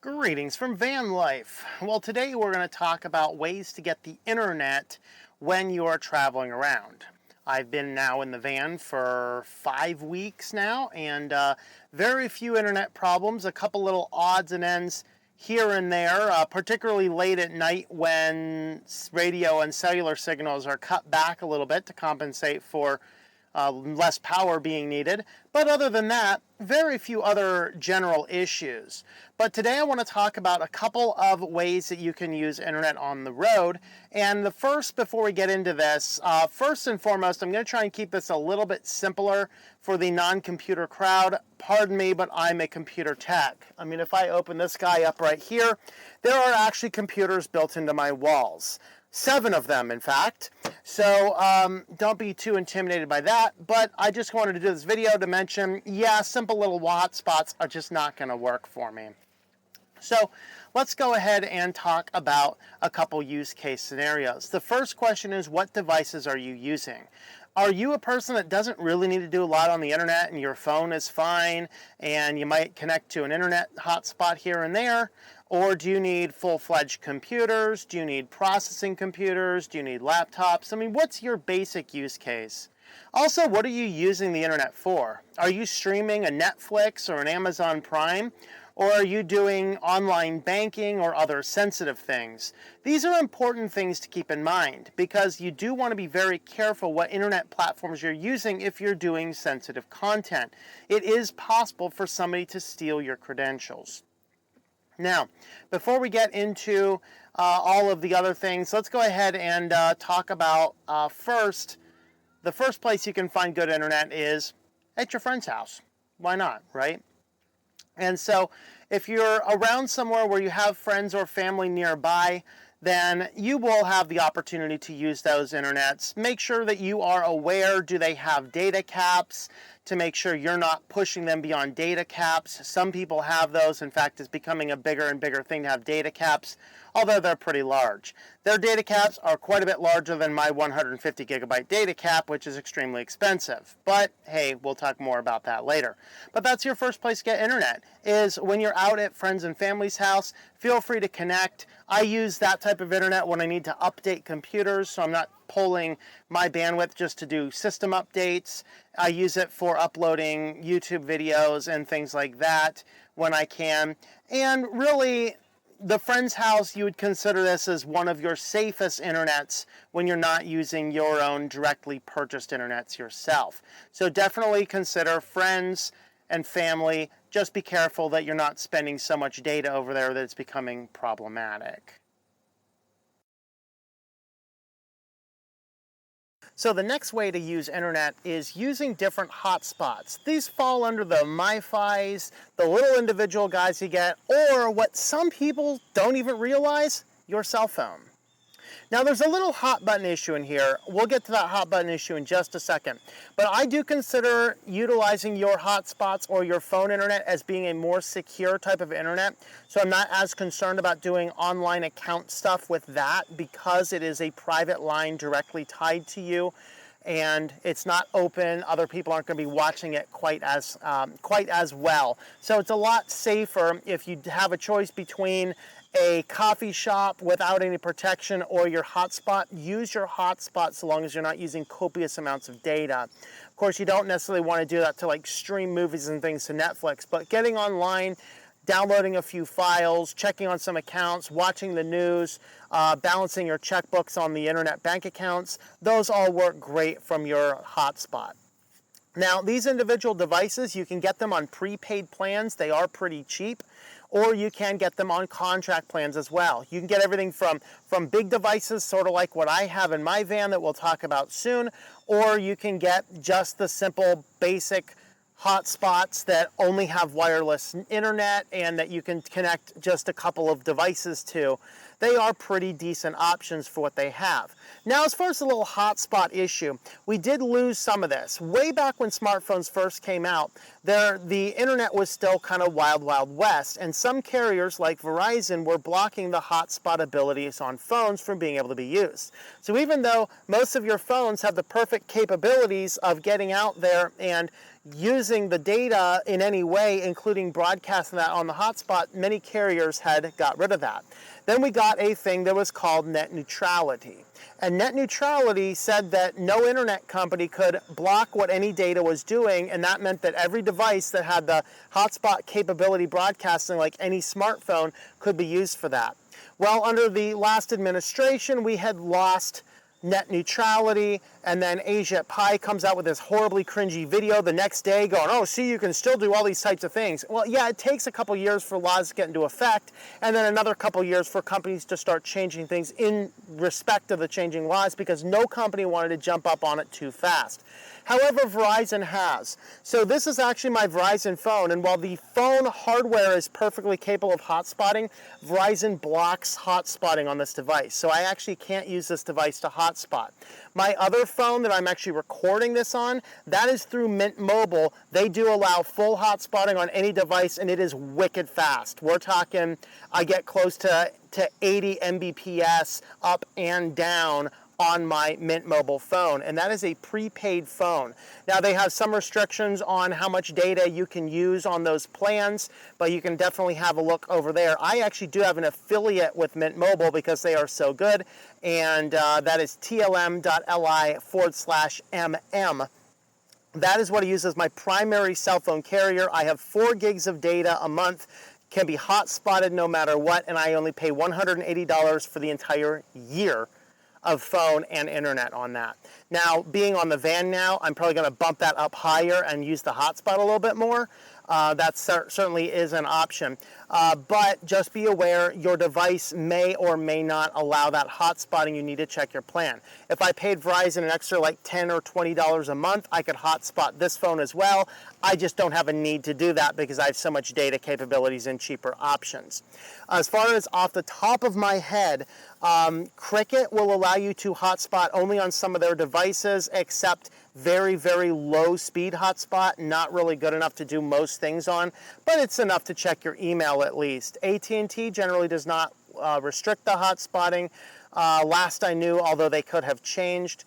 Greetings from van life. Well, today we're going to talk about ways to get the internet when you are traveling around. I've been now in the van for 5 weeks now, and very few internet problems, a couple little odds and ends here and there, particularly late at night when radio and cellular signals are cut back a little bit to compensate for less power being needed. But other than that, very few other general issues. But today I want to talk about a couple of ways that you can use internet on the road. And the first, before we get into this, first and foremost, I'm going to try and keep this a little bit simpler for the non-computer crowd. Pardon me, but I'm a computer tech. I mean, if I open this guy up right here, there are actually computers built into my walls. 7 of them, in fact. So don't be too intimidated by that. But I just wanted to do this video to mention, yeah, simple little hotspots are just not going to work for me. So let's go ahead and talk about a couple use case scenarios. The first question is, what devices are you using? Are you a person that doesn't really need to do a lot on the internet and your phone is fine and you might connect to an internet hotspot here and there? Or do you need full-fledged computers? Do you need processing computers? Do you need laptops? I mean, what's your basic use case? Also, what are you using the internet for? Are you streaming a Netflix or an Amazon Prime? Or are you doing online banking or other sensitive things? These are important things to keep in mind because you do want to be very careful what internet platforms you're using if you're doing sensitive content. It is possible for somebody to steal your credentials. Now, before we get into all of the other things, let's go ahead and talk about first. The first place you can find good internet is at your friend's house. Why not, right? And so if you're around somewhere where you have friends or family nearby, then you will have the opportunity to use those internets. Make sure that you are aware, do they have data caps, to make sure you're not pushing them beyond data caps. Some people have those. In fact, it's becoming a bigger and bigger thing to have data caps, although they're pretty large. Their data caps are quite a bit larger than my 150 gigabyte data cap, which is extremely expensive. But hey, we'll talk more about that later. But that's your first place to get internet, is when you're out at friends and family's house, feel free to connect. I use that type of internet when I need to update computers, so I'm not pulling my bandwidth just to do system updates. I use it for uploading YouTube videos and things like that when I can. And really, the friend's house, you would consider this as one of your safest internets when you're not using your own directly purchased internets yourself. So definitely consider friends and family. Just be careful that you're not spending so much data over there that it's becoming problematic. So the next way to use internet is using different hotspots. These fall under the MiFis, the little individual guys you get, or what some people don't even realize, your cell phone. Now there's a little hot button issue in here. We'll get to that hot button issue in just a second. But I do consider utilizing your hotspots or your phone internet as being a more secure type of internet. So I'm not as concerned about doing online account stuff with that because it is a private line directly tied to you. And it's not open. Other people aren't going to be watching it quite as well. So it's a lot safer if you have a choice between a coffee shop without any protection or your hotspot. Use your hotspot so long as you're not using copious amounts of data. Of course, you don't necessarily want to do that to like stream movies and things to Netflix, but getting online, downloading a few files, checking on some accounts, watching the news, balancing your checkbooks on the internet bank accounts, those all work great from your hotspot. Now, these individual devices, you can get them on prepaid plans. They are pretty cheap. Or you can get them on contract plans as well. You can get everything from big devices, sort of like what I have in my van that we'll talk about soon, or you can get just the simple basic hotspots that only have wireless internet and that you can connect just a couple of devices to. They are pretty decent options for what they have. Now, as far as the little hotspot issue, we did lose some of this. Way back when smartphones first came out, the internet was still kind of wild, wild west, and some carriers like Verizon were blocking the hotspot abilities on phones from being able to be used. So even though most of your phones have the perfect capabilities of getting out there and using the data in any way, including broadcasting that on the hotspot, many carriers had got rid of that. Then we got a thing that was called net neutrality. And net neutrality said that no internet company could block what any data was doing, and that meant that every device that had the hotspot capability broadcasting, like any smartphone, could be used for that. Well, under the last administration, we had lost net neutrality, and then Asia Pi comes out with this horribly cringy video the next day going, oh, see, you can still do all these types of things. Well, yeah, it takes a couple years for laws to get into effect, and then another couple years for companies to start changing things in respect of the changing laws, because no company wanted to jump up on it too fast. However, Verizon has. So this is actually my Verizon phone, and while the phone hardware is perfectly capable of hotspotting, Verizon blocks hotspotting on this device. So I actually can't use this device to hotspot. My other phone that I'm actually recording this on, that is through Mint Mobile. They do allow full hotspotting on any device, and it is wicked fast. We're talking, I get close to 80 Mbps up and down on my Mint Mobile phone, and that is a prepaid phone. Now, they have some restrictions on how much data you can use on those plans, but you can definitely have a look over there. I actually do have an affiliate with Mint Mobile because they are so good, and that is tlm.li/mm. That is what I use as my primary cell phone carrier. I have 4 gigs of data a month, can be hotspotted no matter what, and I only pay $180 for the entire year of phone and internet on that. Now, being on the van now, I'm probably going to bump that up higher and use the hotspot a little bit more. That certainly is an option. But just be aware, your device may or may not allow that hotspotting. You need to check your plan. If I paid Verizon an extra like $10 or $20 a month, I could hotspot this phone as well. I just don't have a need to do that because I have so much data capabilities and cheaper options. As far as off the top of my head, Cricket will allow you to hotspot only on some of their devices, except very, very low speed hotspot, not really good enough to do most things on, but it's enough to check your email at least. AT&T generally does not restrict the hotspotting. Last I knew, although they could have changed.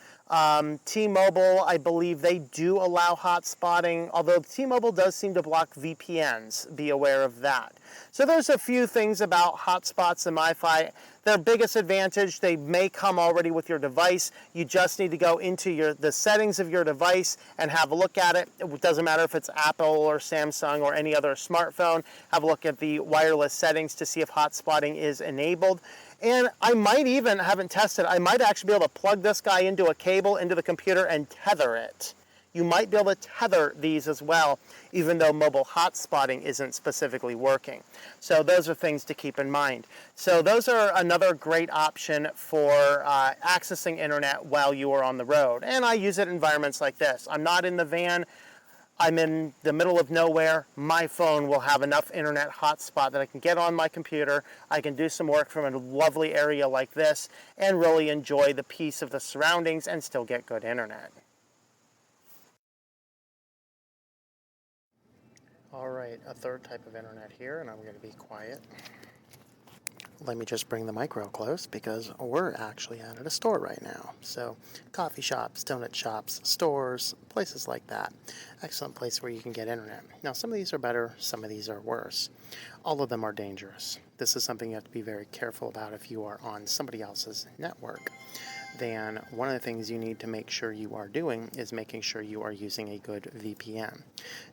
T-Mobile, I believe they do allow hotspotting, although T-Mobile does seem to block VPNs. Be aware of that. So there's a few things about hotspots and MiFi. Their biggest advantage, they may come already with your device. You just need to go into the settings of your device and have a look at it. It doesn't matter if it's Apple or Samsung or any other smartphone. Have a look at the wireless settings to see if hotspotting is enabled. And I might even, haven't tested, I might actually be able to plug this guy into a cable into the computer and tether it. You might be able to tether these as well, even though mobile hotspotting isn't specifically working. So those are things to keep in mind. So those are another great option for accessing internet while you are on the road. And I use it in environments like this. I'm not in the van. I'm in the middle of nowhere. My phone will have enough internet hotspot that I can get on my computer. I can do some work from a lovely area like this and really enjoy the peace of the surroundings and still get good internet. All right, a third type of internet here, and I'm going to be quiet. Let me just bring the mic real close because we're actually out at a store right now. So coffee shops, donut shops, stores, places like that. Excellent place where you can get internet. Now, some of these are better, some of these are worse. All of them are dangerous. This is something you have to be very careful about if you are on somebody else's network. Then one of the things you need to make sure you are doing is making sure you are using a good VPN.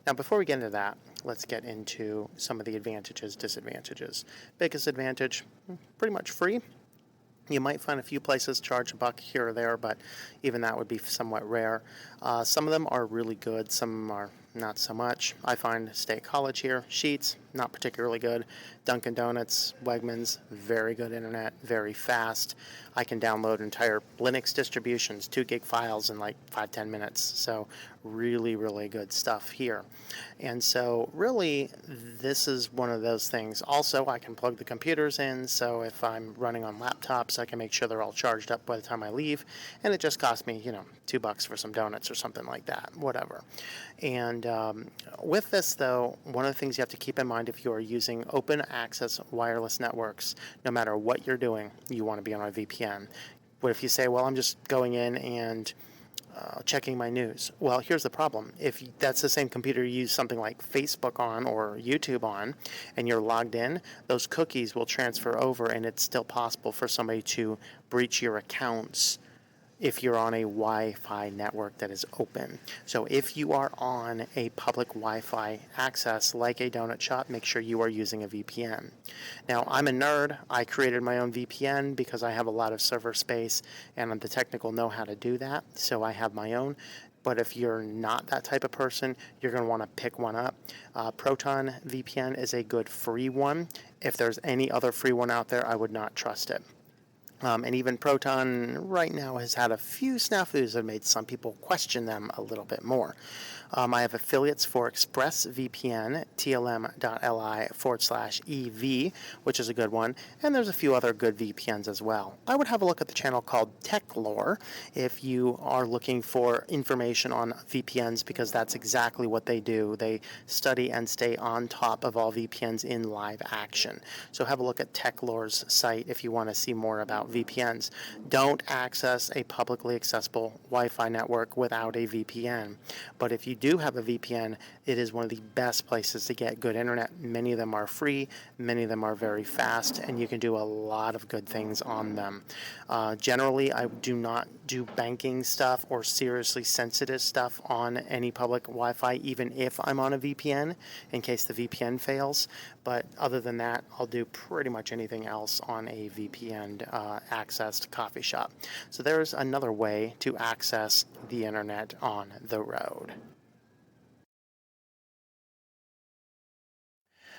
Now, before we get into that, let's get into some of the advantages, disadvantages. Biggest advantage, pretty much free. You might find a few places charge $1 here or there, but even that would be somewhat rare. Some of them are really good, some are not so much. I find State College here, Sheetz, not particularly good. Dunkin' Donuts, Wegmans, very good internet, very fast. I can download entire Linux distributions, 2 gig files in like 5-10 minutes. So really, really good stuff here. And so really, this is one of those things. Also, I can plug the computers in, so if I'm running on laptops, I can make sure they're all charged up by the time I leave. And it just cost me, $2 for some donuts or something like that, whatever. And with this, though, one of the things you have to keep in mind if you are using open access wireless networks, no matter what you're doing, you want to be on a VPN. What if you say, well, I'm just going in and checking my news. Well, here's the problem. If that's the same computer you use something like Facebook on or YouTube on, and you're logged in, those cookies will transfer over, and it's still possible for somebody to breach your accounts if you're on a Wi-Fi network that is open. So if you are on a public Wi-Fi access like a donut shop, make sure you are using a VPN. Now, I'm a nerd. I created my own VPN because I have a lot of server space and the technical know-how to do that, so I have my own. But if you're not that type of person, you're going to want to pick one up. Proton VPN is a good free one. If there's any other free one out there, I would not trust it. And even Proton right now has had a few snafus that made some people question them a little bit more. I have affiliates for ExpressVPN, tlm.li/EV, which is a good one, and there's a few other good VPNs as well. I would have a look at the channel called TechLore if you are looking for information on VPNs, because that's exactly what they do. They study and stay on top of all VPNs in live action. So have a look at TechLore's site if you want to see more about VPNs. Don't access a publicly accessible Wi-Fi network without a VPN. But if you do have a VPN, it is one of the best places to get good internet. Many of them are free, many of them are very fast, and you can do a lot of good things on them. Generally, I do not do banking stuff or seriously sensitive stuff on any public Wi-Fi, even if I'm on a VPN, in case the VPN fails. But other than that, I'll do pretty much anything else on a VPN accessed coffee shop. So there's another way to access the internet on the road.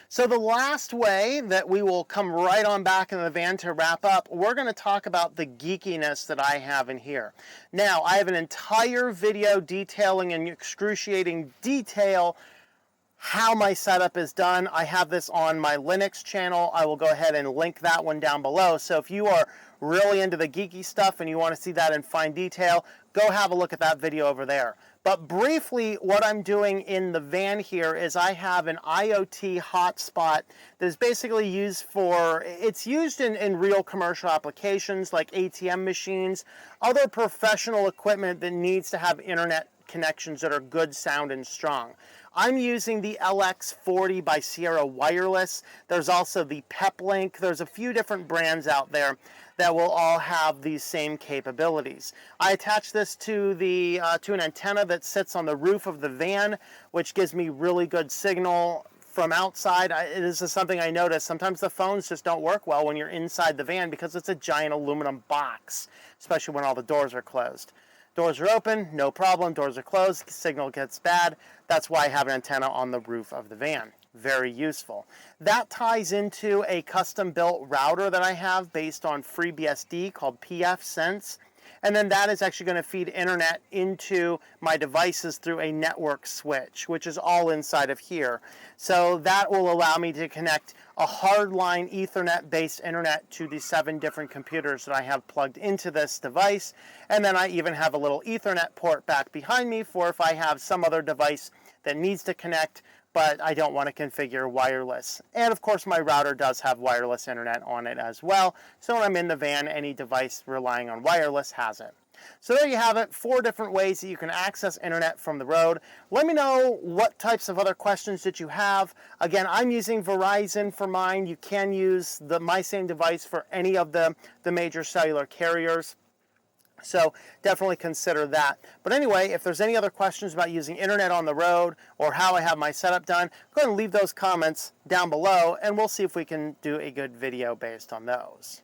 So the last way that we will come right on back in the van to wrap up, we're going to talk about the geekiness that I have in here. Now, I have an entire video detailing in excruciating detail how my setup is done. I have this on my Linux channel. I will go ahead and link that one down below. So if you are really into the geeky stuff and you want to see that in fine detail, go have a look at that video over there. But briefly, what I'm doing in the van here is I have an IoT hotspot that is basically used for, it's used in real commercial applications like ATM machines, other professional equipment that needs to have internet connections that are good, sound, and strong. I'm using the LX40 by Sierra Wireless. There's also the Peplink. There's a few different brands out there that will all have these same capabilities. I attach this to an antenna that sits on the roof of the van, which gives me really good signal from outside. This is something I noticed. Sometimes the phones just don't work well when you're inside the van because it's a giant aluminum box, especially when all the doors are closed. Doors are open, no problem. Doors are closed, signal gets bad. That's why I have an antenna on the roof of the van. Very useful. That ties into a custom-built router that I have based on FreeBSD called pfSense. And then that is actually going to feed internet into my devices through a network switch, which is all inside of here. So that will allow me to connect a hardline Ethernet-based internet to the 7 different computers that I have plugged into this device. And then I even have a little Ethernet port back behind me for if I have some other device that needs to connect, but I don't want to configure wireless. And of course my router does have wireless internet on it as well, so when I'm in the van, any device relying on wireless has it. So there you have it, 4 different ways that you can access internet from the road. Let me know what types of other questions that you have. Again, I'm using Verizon for mine. You can use my same device for any of the major cellular carriers. So definitely consider that. But anyway, if there's any other questions about using internet on the road or how I have my setup done, go ahead and leave those comments down below and we'll see if we can do a good video based on those.